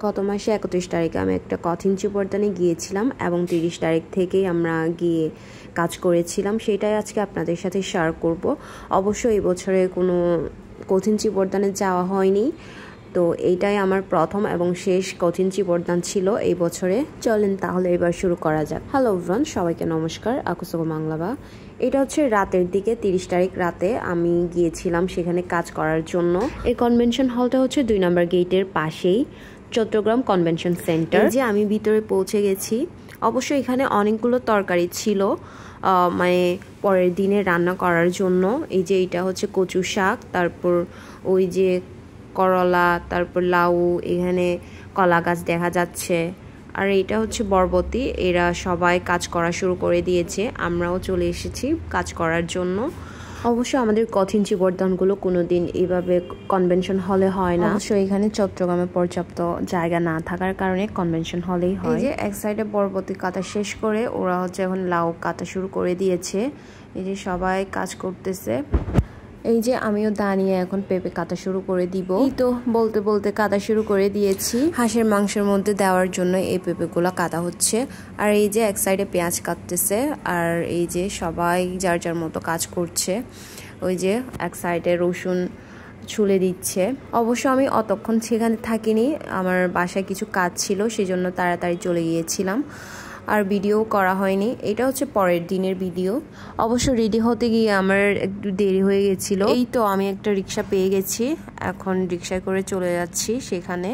গত মাসে ৩১ তারিখে আমি একটা কথিঞ্চি পর্দানে গিয়েছিলাম এবং ৩০ তারিখ থেকেই আমরা গিয়ে কাজ করেছিলাম। সেটাই আজকে আপনাদের সাথে শেয়ার করব। অবশ্য এই বছরে কোনো কথিঞ্চি পর্দানে যাওয়া হয়নি, তো এইটাই আমার প্রথম এবং শেষ কথিঞ্চি পর্দান ছিল এই বছরে। চলেন তাহলে এবার শুরু করা যাক। হ্যালো এভরিওয়ান, সবাইকে নমস্কার। আকুসোগো বাংলাবা। এটা হচ্ছে রাতের দিকে, ৩০ তারিখ রাতে আমি গিয়েছিলাম সেখানে কাজ করার জন্য। এই কনভেনশন হলটা হচ্ছে ২ নম্বর গেটের পাশেই, চট্টগ্রাম কনভেনশন সেন্টার। যে আমি ভিতরে পৌঁছে গেছি। অবশ্য এখানে অনেকগুলো তরকারি ছিল মানে পরের দিনে রান্না করার জন্য। এই যে এটা হচ্ছে কচু শাক, তারপর ওই যে করলা, তারপর লাউ, এখানে কলা গাছ দেখা যাচ্ছে, আর এটা হচ্ছে বরবটি। এরা সবাই কাজ করা শুরু করে দিয়েছে, আমরাও চলে এসেছি কাজ করার জন্য। অবশ্য আমাদের কথিঞ্চি বর্ধনগুলো কোনোদিন এইভাবে কনভেনশন হলে হয় না। অবশ্য এখানে চট্টগ্রামে পর্যাপ্ত জায়গা না থাকার কারণে কনভেনশন হলেই হয়। এই যে এক সাইডে বরবটি কাটা শেষ করে ওরা হচ্ছে এখন লাউ কাটা শুরু করে দিয়েছে। এই যে সবাই কাজ করতেছে। এই যে আমিও দাঁড়িয়ে এখন পেঁপে কাটা শুরু করে দিব। এই তো বলতে বলতে কাটা শুরু করে দিয়েছি। হাঁসের মাংসের মধ্যে দেওয়ার জন্য এই পেঁপেগুলো কাটা হচ্ছে। আর এই যে এক সাইডে পেঁয়াজ কাটতেছে, আর এই যে সবাই যার যার মতো কাজ করছে। ওই যে এক সাইডে রসুন ছুলে দিচ্ছে। অবশ্য আমি অতক্ষণ সেখানে থাকিনি, আমার বাসায় কিছু কাজ ছিল, সেজন্য তাড়াতাড়ি চলে গিয়েছিলাম, আর ভিডিও করা হয়নি। এটা হচ্ছে পরের দিনের ভিডিও। অবশ্য রেডি হতে গিয়ে আমার একটু দেরি হয়ে গেছিল। এই তো আমি একটা রিক্সা পেয়ে গেছি, এখন রিক্সায় করে চলে যাচ্ছি সেখানে।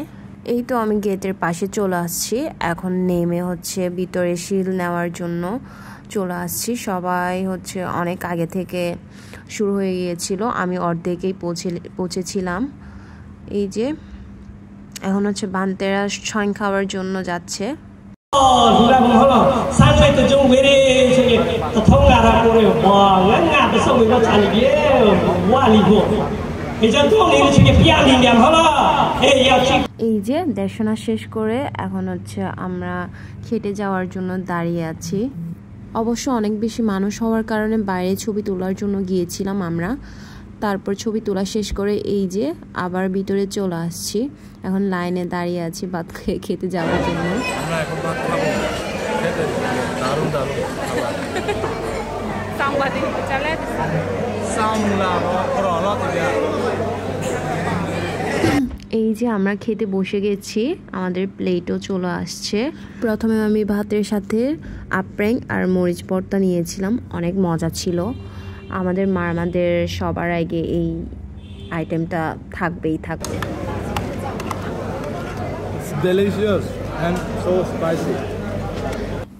এই তো আমি গেটের পাশে চলে আসছি, এখন নেমে হচ্ছে ভিতরে শিল নেওয়ার জন্য চলে আসছি। সবাই হচ্ছে অনেক আগে থেকে শুরু হয়ে গিয়েছিল, আমি অর্ধেকেই পৌঁছেছিলাম। এই যে এখন হচ্ছে বান্তেরা ছয়ন খাওয়ার জন্য যাচ্ছে। এই যে দেশনা শেষ করে এখন হচ্ছে আমরা খেটে যাওয়ার জন্য দাঁড়িয়ে আছি। অবশ্য অনেক বেশি মানুষ হওয়ার কারণে বাইরে ছবি তোলার জন্য গিয়েছিলাম আমরা। তারপর ছবি তোলা শেষ করে এই যে আবার ভিতরে চলে আসছি, এখন লাইনে দাঁড়িয়ে আছি ভাত খেতে যাওয়ার জন্য। আমরা এখন ভাত খাবো, খেতে দারুণ দারুণ এই যে আমরা খেতে বসে গেছি, আমাদের প্লেটও চলে আসছে। প্রথমে আমি ভাতের সাথে আপ্যাং আর মরিচ ভর্তা নিয়েছিলাম, অনেক মজা ছিল। আমাদের মামাদের সবার আগে এই আইটেমটা থাকবেই থাকবে।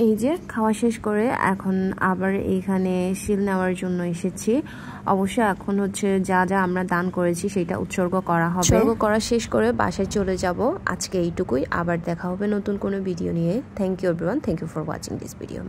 এই যে খাওয়া শেষ করে এখন আবার এইখানে শিল নেওয়ার জন্য এসেছি। অবশ্য এখন হচ্ছে যা যা আমরা দান করেছি সেটা উৎসর্গ করা হবে। উৎসর্গ করা শেষ করে বাসায় চলে যাব। আজকে এইটুকুই, আবার দেখা হবে নতুন কোনো ভিডিও নিয়ে। Thank you everyone, thank you for watching this video.